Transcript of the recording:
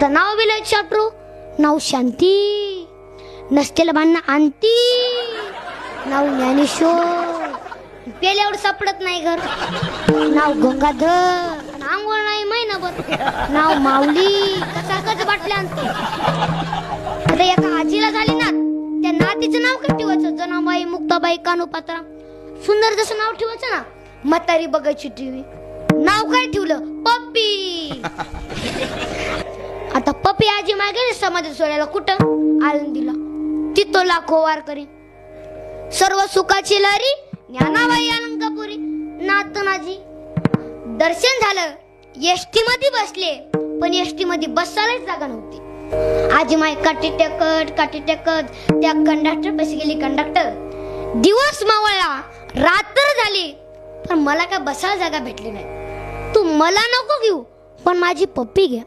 माझं नाव विलय चाटरू, नाव शांती, नसतेल भांडणं आणती, नाव ज्ञानेश्वर, पेल एवढं सापडत नाही घर, नाव गंगाधर, आंघोळ नाही महिनाभर, नाव माऊली, सारखंच बाटल्या आणते. आता एका आजीला झाली ना, त्या नातीचं नाव काय ठेवायचं? जनाबाई, मुक्ताबाई, कानूपात्रा, सुंदर जसं नाव ठेवायचं ना. म्हातारी बघायची टीव्ही, नाव काय ठेवलं? पप्पी. आता पप्पी आजी मागे समाजात सोडायला कुठं? आळंदीला. तिथं लाखो वारकरी, सर्व सुखाची लहरी, ज्ञानाबाई अलंकापुरी. नातनाजी दर्शन झालं, एसटी मध्ये बसले, पण एसटी मध्ये बसायलाच जागा नव्हती. आजी माय काठी टेकत त्या कंडक्टर पैसे गेली. कंडक्टर, दिवस मावळला, रात्र झाली, पण मला काय बसायला जागा भेटली नाही. तू मला नको घेऊ, पण माझी पप्पी घे.